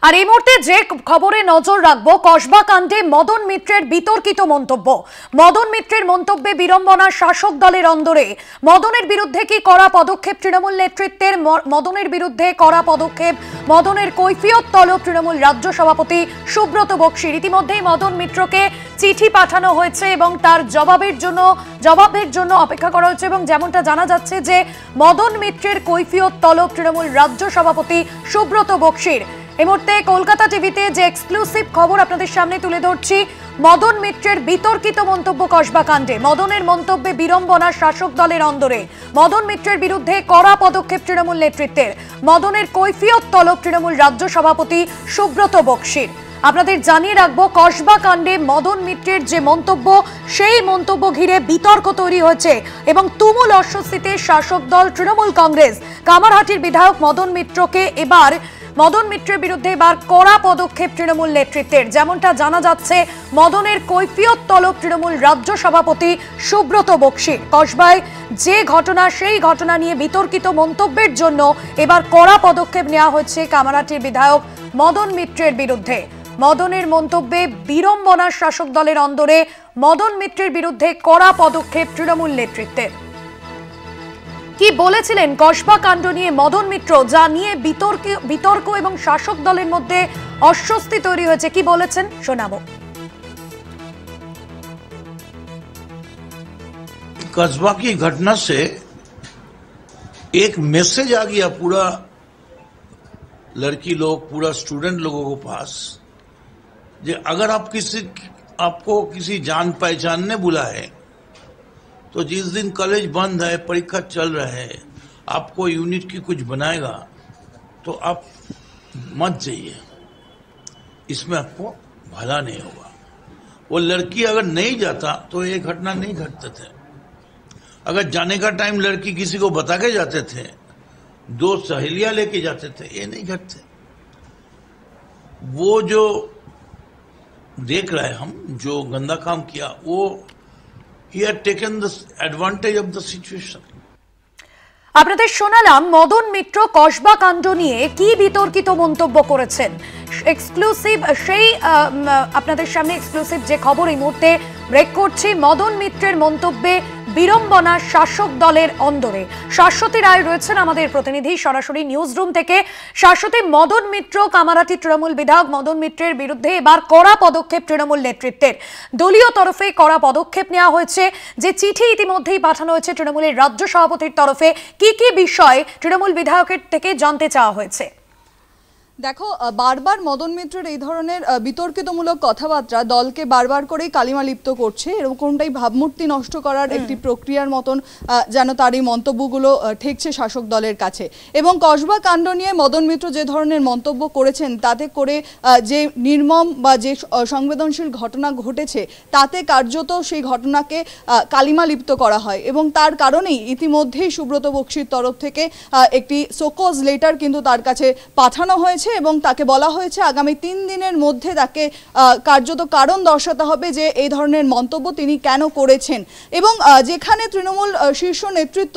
আর এই মুহূর্তে যে খবরে নজর রাখবো, কসবা কাণ্ডে মদন মিত্রের বিতর্কিত মন্তব্য। মদন মিত্রের মন্তব্যে বিড়ম্বনা শাসক দলের অন্দরে। মদনের বিরুদ্ধে কি কড়া পদক্ষেপ তৃণমূল নেতৃত্বের? মদনের বিরুদ্ধে কড়া পদক্ষেপ, মদনের কৈফিয়ত তলব তৃণমূল রাজ্য সভাপতি সুব্রত বক্সির। ইতিমধ্যেই মদন মিত্রকে চিঠি পাঠানো হয়েছে এবং তার জবাবের জন্য অপেক্ষা করা হচ্ছে। এবং যেমনটা জানা যাচ্ছে যে মদন মিত্রের কৈফিয়ত তলব তৃণমূল রাজ্য সভাপতি সুব্রত বক্সির। এই মুহূর্তে কলকাতা টিভিতে যে এক্সক্লুসিভ খবর আপনাদের সামনে তুলে ধরছি, মদন মিত্রের বিতর্কিত মন্তব্য কসবা কাণ্ডে। মদনের মন্তব্যে বিড়ম্বনা শাসক দলের অন্দরে। মদন মিত্রের বিরুদ্ধে কড়া পদক্ষেপ তৃণমূল নেতৃত্বের। মদনের কৈফিয়ত তলব তৃণমূল রাজ্য সভাপতি সুব্রত বক্সির। আপনাদের জানিয়ে রাখবো, কসবা কাণ্ডে মদন মিত্রের যে মন্তব্য, সেই মন্তব্য ঘিরে বিতর্ক তৈরি হয়েছে এবং তুমুল অস্বস্তিতে শাসক দল তৃণমূল কংগ্রেস। কামারহাটির বিধায়ক মদন মিত্রের বিরুদ্ধে এবার কড়া পদক্ষেপ তৃণমূল নেতৃত্বের। যেমনটা জানা যাচ্ছে, মদনের কৈফিয়ত তলব তৃণমূল রাজ্য সভাপতি সুব্রত বক্সির। কসবায় যে ঘটনা, সেই ঘটনা নিয়ে বিতর্কিত মন্তব্যের জন্য এবার কড়া পদক্ষেপ নেওয়া হয়েছে কামারহাটির বিধায়ক মদন মিত্রের বিরুদ্ধে। মদনের মন্তব্যে বিড়ম্বনা শাসক দলের অন্দরে। মদন মিত্রের বিরুদ্ধে কড়া পদক্ষেপ তৃণমূল নেতৃত্বের। কি বলেছিলেন কসবা কাণ্ড নিয়ে মদন মিত্র, যা নিয়ে বিতর্ক এবং শাসক দলের মধ্যে অস্বস্তি তৈরি হয়েছে, কি বলেছেন শোনাবো। कस्बा की घटना से एक मैसेज आ गया पूरा लड़की लोग, पूरा स्टूडेंट लोगों को पास, जे अगर आपको किसी जान पहचान ने बुलाए तो जिस दिन कॉलेज बंद है, परीक्षा चल रहा है, आपको यूनिट की कुछ बनाएगा तो आप मत जाइए, इसमें आपको भला नहीं होगा। वो लड़की अगर नहीं जाता तो ये घटना नहीं घटते थे। अगर जाने का टाइम लड़की किसी को बता के जाते थे, दो सहेलियां लेके जाते थे, ये नहीं घटते। वो जो देख रहे हैं हम, जो गंदा काम किया, वो he had taken the advantage of the situation. আপনাদের শোনালাম মদন মিত্র কসবা কাণ্ড নিয়ে কি বিতর্কিত মন্তব্য করেছেন। এক্সক্লুসিভ সেই আপনাদের সামনে এক্সক্লুসিভ যে খবর এই মুহূর্তে ব্রেক করছি। মদন মিত্রের মন্তব্যে বিড়ম্বনা শাসক দলের অন্দরে। শাশ্বতী রায় রয়েছেন আমাদের প্রতিনিধি সরাসরি নিউজ রুম থেকে। শাশ্বতী, মদন মিত্র, কামারহাটি তৃণমূল বিধায়ক মদন মিত্রের বিরুদ্ধে এবার কড়া পদক্ষেপ তৃণমূল নেতৃত্বের। দলীয় তরফে কড়া পদক্ষেপ নেওয়া হয়েছে। যে চিঠি ইতিমধ্যেই পাঠানো হয়েছে তৃণমূলের রাজ্য সভাপতির তরফে, কি কি বিষয় তৃণমূল বিধায়কের থেকে জানতে চাওয়া হয়েছে? দেখো, বারবার মদন মিত্রের এই ধরনের বিতর্কিতমূলক কথাবার্তা দলকে বারবার করেই কালিমা লিপ্ত করছে। এরকমটাই ভাবমূর্তি নষ্ট করার একটি প্রক্রিয়ার মতন যেন তার এই মন্তব্যগুলো ঠেকছে শাসক দলের কাছে। এবং কসবা কাণ্ড নিয়ে মদন মিত্র যে ধরনের মন্তব্য করেছেন, তাতে করে যে নির্মম বা যে সংবেদনশীল ঘটনা ঘটেছে, তাতে কার্যত সেই ঘটনাকে কালিমা লিপ্ত করা হয়। এবং তার কারণেই ইতিমধ্যেই সুব্রত বক্সির তরফ থেকে একটি সোকজ লেটার কিন্তু তার কাছে পাঠানো হয়েছে এবং তাকে বলা হয়েছে আগামী 3 দিনের মধ্যে তাকে কার্যত কারণ দর্শাতে হবে যে এই ধরনের মন্তব্য তিনি কেন করেছেন। এবং যেখানে তৃণমূল শীর্ষ নেতৃত্ব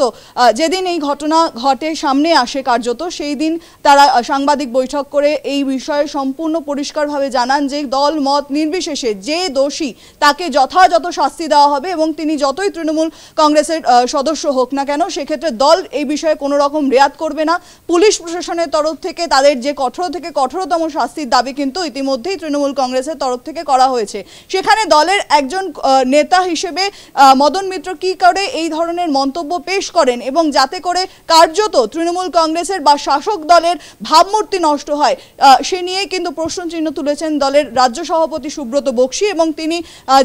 যেদিন এই ঘটনা ঘটে সামনে আসে কার্যত, সেই দিন তারা সাংবাদিক বৈঠক করে এই বিষয়ে সম্পূর্ণ পরিষ্কারভাবে জানান যে দল মত নির্বিশেষে যে দোষী তাকে যথাযথ শাস্তি দেওয়া হবে এবং তিনি যতই তৃণমূল কংগ্রেসের সদস্য হোক না কেন, সেক্ষেত্রে দল এই বিষয়ে কোনো রকম রেয়াত করবে না। পুলিশ প্রশাসনের তরফ থেকে তাদের যে কঠোর থেকে কঠোরতম শাস্তির দাবি কিন্তু ইতিমধ্যেই তৃণমূল কংগ্রেসের তরফ থেকে করা হয়েছে। সেখানে দলের একজন নেতা হিসেবে মদন মিত্র কি করে এই ধরনের মন্তব্য পেশ করেন এবং যাতে করে কার্যত তৃণমূল কংগ্রেসের বা শাসক দলের ভাবমূর্তি নষ্ট হয়, সে নিয়ে কিন্তু প্রশ্নচিহ্ন তুলেছেন দলের রাজ্য সভাপতি সুব্রত বক্সি। এবং তিনি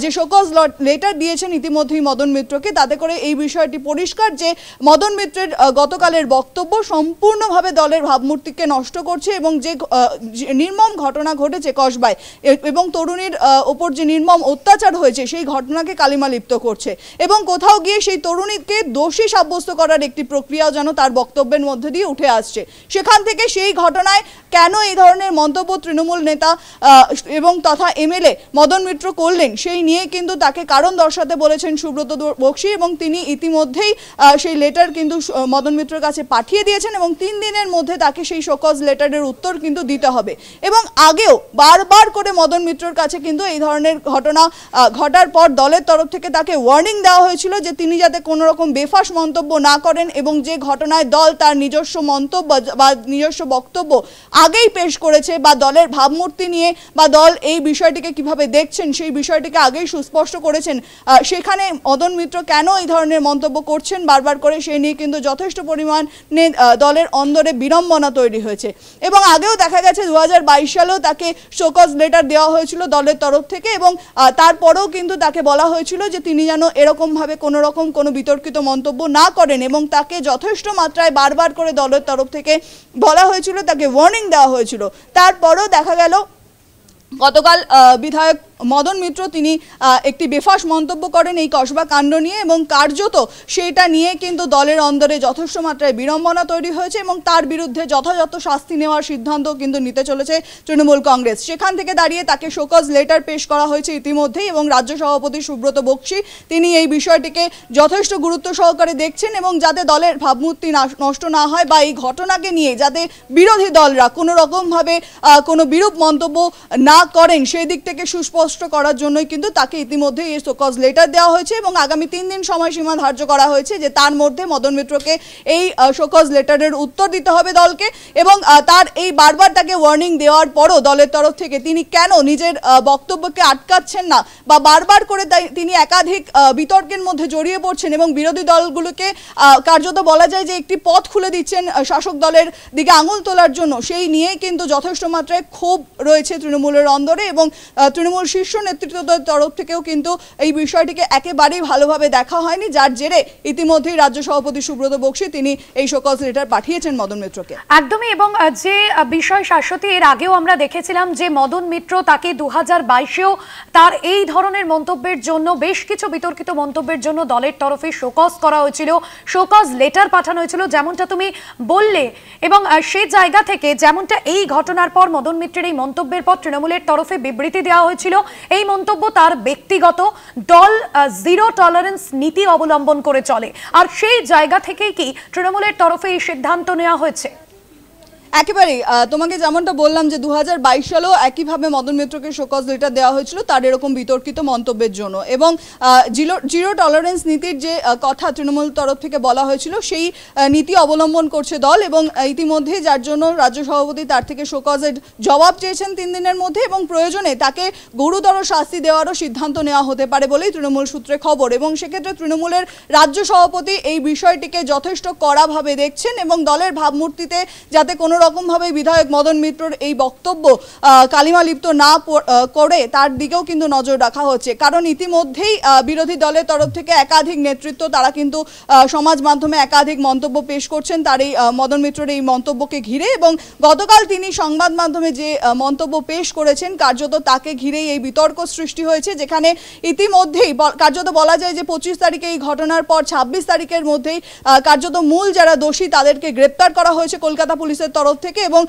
যে শোকজ লেটার দিয়েছেন ইতিমধ্যেই মদন মিত্রকে, তাতে করে এই বিষয়টি পরিষ্কার যে মদন মিত্রের গতকালের বক্তব্য সম্পূর্ণভাবে দলের ভাবমূর্তিকে নষ্ট করছে এবং যে নির্মম ঘটনা ঘটেছে কসবায় এবং তরুণীর ওপর যে নির্মম অত্যাচার হয়েছে, সেই ঘটনাকে কালিমা লিপ্ত করছে এবং কোথাও গিয়ে সেই তরুণীকে দোষী সাব্যস্ত করার একটি প্রক্রিয়াও যেন তার বক্তব্যের মধ্যে দিয়ে উঠে আসছে। সেখান থেকে সেই ঘটনায় কেন এই ধরনের মন্তব্য তৃণমূল নেতা এবং তথা এমএলএ মদন মিত্র করলেন, সেই নিয়ে কিন্তু তাকে কারণ দর্শাতে বলেছেন সুব্রত বক্সি এবং তিনি ইতিমধ্যেই সেই লেটার কিন্তু মদন মিত্রের কাছে পাঠিয়ে দিয়েছেন এবং 3 দিনের মধ্যে তাকে সেই শোকজ লেটারের উত্তর উত্তর কিন্তু দিতে হবে। এবং আগেও বারবার করে মদন মিত্রর কাছে কিন্তু এই ধরনের ঘটনা ঘটার পর দলের তরফ থেকে তাকে ওয়ার্নিং দেওয়া হয়েছিল যে তিনি যাতে কোনো রকম বেফাস মন্তব্য না করেন এবং যে ঘটনায় দল তার নিজস্ব মন্তব্য বা নিজস্ব বক্তব্য আগেই পেশ করেছে বা দলের ভাবমূর্তি নিয়ে বা দল এই বিষয়টিকে কিভাবে দেখছেন সেই বিষয়টিকে আগেই সুস্পষ্ট করেছেন, সেখানে মদন মিত্র কেন এই ধরনের মন্তব্য করছেন বারবার করে সেই নিয়ে কিন্তু যথেষ্ট পরিমাণে দলের অন্দরে বিড়ম্বনা তৈরি হয়েছে। এবং আগেও দেখা গেছে 2022 সালেও তাকে শোকজ লেটার দেওয়া হয়েছিল দলের তরফ থেকে এবং তারপরেও কিন্তু তাকে বলা হয়েছিল যে তিনি যেন এরকমভাবে কোনো বিতর্কিত মন্তব্য না করেন এবং তাকে যথেষ্ট মাত্রায় বারবার করে দলের তরফ থেকে বলা হয়েছিল, তাকে ওয়ার্নিং দেওয়া হয়েছিল। তারপরেও দেখা গেল গতকাল বিধায়ক মদন মিত্র তিনি একটি বেফাস মন্তব্য করেন এই কসবা কাণ্ড নিয়ে এবং কার্যত সেটা নিয়ে কিন্তু দলের অন্দরে যথেষ্ট মাত্রায় বিড়ম্বনা তৈরি হয়েছে এবং তার বিরুদ্ধে যথাযথ শাস্তি নেওয়ার সিদ্ধান্ত কিন্তু নিতে চলেছে তৃণমূল কংগ্রেস। সেখান থেকে দাঁড়িয়ে তাকে শোকজ লেটার পেশ করা হয়েছে ইতিমধ্যেই এবং রাজ্য সভাপতি সুব্রত বক্সী তিনি এই বিষয়টিকে যথেষ্ট গুরুত্ব সহকারে দেখছেন এবং যাতে দলের ভাবমূর্তি নষ্ট না হয় বা এই ঘটনাকে নিয়ে যাতে বিরোধী দলরা কোনো রকমভাবে কোনো বিরূপ মন্তব্য না করেন সেই দিক থেকে সুস্পষ্ট করার জন্যই কিন্তু তাকে ইতিমধ্যে এই শোকজ লেটার দেওয়া হয়েছে এবং আগামী 3 দিন সময়সীমা ধার্য করা হয়েছে যে তার মধ্যে মদন মিত্রকে এই শোকজ লেটারের উত্তর দিতে হবে দলকে। এবং তার এই বারবার তাকে ওয়ার্নিং দেওয়ার পরও দলের তরফ থেকে তিনি কেন নিজের বক্তব্যকে আটকাচ্ছেন না বা বারবার করে তিনি একাধিক বিতর্কের মধ্যে জড়িয়ে পড়ছেন এবং বিরোধী দলগুলোকে কার্যত বলা যায় যে একটি পথ খুলে দিচ্ছেন শাসক দলের দিকে আঙুল তোলার জন্য, সেই নিয়ে কিন্তু যথেষ্ট মাত্রায় ক্ষোভ রয়েছে তৃণমূলের অন্দরে এবং তৃণমূল শীর্ষ নেতৃত্বের তরফ থেকেও কিন্তু এই বিষয়টিকে একেবারেই ভালোভাবে দেখা হয়নি, যার জেরে ইতিমধ্যেই রাজ্য সভাপতি সুব্রত বক্সী তিনি এই শোকজ লেটার পাঠিয়েছেন মদন মিত্রকে। একদমই। এবং যে বিষয় শাশ্বতী এর আগেও আমরা দেখেছিলাম যে মদন মিত্র তাকে 2022-এও তার এই ধরনের মন্তব্যের জন্য বেশ কিছু বিতর্কিত মন্তব্যের জন্য দলের তরফে শোকজ করা হয়েছিল, শোকজ লেটার পাঠানো হয়েছিল যেমনটা তুমি বললে। এবং সেই জায়গা থেকে যেমনটা এই ঘটনার পর মদন মিত্রের এই মন্তব্যের পর তৃণমূলের তরফে বিবৃতি দেওয়া হয়েছিল এই মন্তব্য তার ব্যক্তিগত, দল জিরো টলারেন্স নীতি অবলম্বন করে চলে, আর সেই জায়গা থেকেই কি তৃণমূলের তরফে এই সিদ্ধান্ত নেওয়া হয়েছে? একেবারেই তোমাকে যেমনটা বললাম যে 2022 সালেও একইভাবে মদন মিত্রকে শোকজ লেটার দেওয়া হয়েছিল তার এরকম বিতর্কিত মন্তব্যের জন্য এবং জিরো টলারেন্স নীতির যে কথা তৃণমূল তরফ থেকে বলা হয়েছিল সেই নীতি অবলম্বন করছে দল এবং ইতিমধ্যে যার জন্য রাজ্য সভাপতি তার থেকে শোকজের জবাব চেয়েছেন 3 দিনের মধ্যে এবং প্রয়োজনে তাকে গুরুতর শাস্তি দেওয়ারও সিদ্ধান্ত নেওয়া হতে পারে বলেই তৃণমূল সূত্রে খবর। এবং সেক্ষেত্রে তৃণমূলের রাজ্য সভাপতি এই বিষয়টিকে যথেষ্ট কড়াভাবে দেখছেন এবং দলের ভাবমূর্তিতে যাতে কোনো রকমভাবে বিধায়ক মদন মিত্রর এই বক্তব্য কালিমা লিপ্ত না করে তার দিকেও কিন্তু নজর রাখা হচ্ছে, কারণ ইতিমধ্যেই বিরোধী দলের তরফ থেকে একাধিক নেতৃত্ব তারা কিন্তু সমাজ মাধ্যমে একাধিক মন্তব্য পেশ করছেন তার এই মদন মিত্রের এই মন্তব্যকে ঘিরে। এবং গতকাল তিনি সংবাদ মাধ্যমে যে মন্তব্য পেশ করেছেন কার্যত তাকে ঘিরেই এই বিতর্ক সৃষ্টি হয়েছে, যেখানে ইতিমধ্যেই কার্যত বলা যায় যে 25 তারিখে এই ঘটনার পর 26 তারিখের মধ্যেই কার্যত মূল যারা দোষী তাদেরকে গ্রেপ্তার করা হয়েছে কলকাতা পুলিশের তরফ থেকে এবং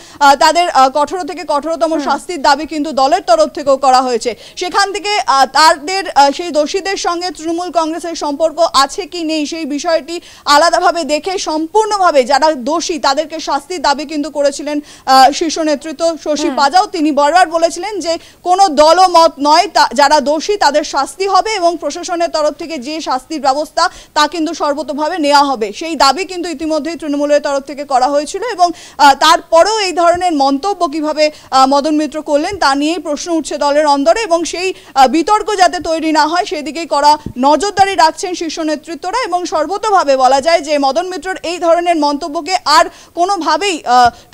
তাদের কঠোর থেকে কঠোরতম শাস্তির দাবি কিন্তু দলের তরফ থেকেও করা হয়েছে। সেখান থেকে তাদের সেই দোষীদের সঙ্গে তৃণমূল কংগ্রেসের সম্পর্ক আছে কি নেই সেই বিষয়টি আলাদাভাবে দেখে সম্পূর্ণভাবে যারা দোষী তাদেরকে শাস্তির দাবি কিন্তু করেছিলেন শীর্ষ নেতৃত্ব শশী পাজাও। তিনি বারবার বলেছিলেন যে কোনো দলমত নয়, যারা দোষী তাদের শাস্তি হবে এবং প্রশাসনের তরফ থেকে যে শাস্তির ব্যবস্থা তা কিন্তু সর্বতোভাবে নেওয়া হবে, সেই দাবি কিন্তু ইতিমধ্যেই তৃণমূলের তরফ থেকে করা হয়েছিল। এবং তারপরেও এই ধরনের মন্তব্য কিভাবে মদন মিত্র করলেন তা নিয়েই প্রশ্ন উঠছে দলের অন্দরে এবং সেই বিতর্ক যাতে তৈরি না হয় সেদিকেই করা নজরদারি রাখছেন শীর্ষ নেতৃত্বরা। এবং সর্বতোভাবে বলা যায় যে মদন মিত্রর এই ধরনের মন্তব্যকে আর কোনোভাবেই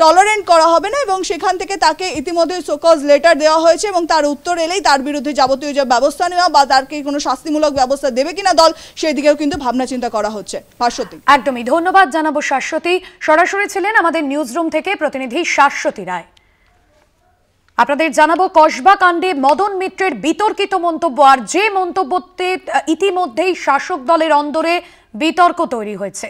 টলারেন্ট করা হবে না এবং সেখান থেকে তাকে ইতিমধ্যে শোকজ লেটার দেওয়া হয়েছে এবং তার উত্তর এলেই তার বিরুদ্ধে যাবতীয় যে ব্যবস্থা নেওয়া বা তাকে কোনো শাস্তিমূলক ব্যবস্থা দেবে কিনা দল সেদিকেও কিন্তু ভাবনা চিন্তা করা হচ্ছে। শাশ্বতী, একদমই ধন্যবাদ জানাবো শাশ্বতী। সরাসরি ছিলেন আমাদের নিউজ রুম থেকে প্রতিনিধি শাশ্বতী রায়। আপনাদের জানাবো কসবা কাণ্ডে মদন মিত্রের বিতর্কিত মন্তব্য, আর যে মন্তব্যতে ইতিমধ্যেই শাসক দলের অন্দরে বিতর্ক তৈরি হয়েছে।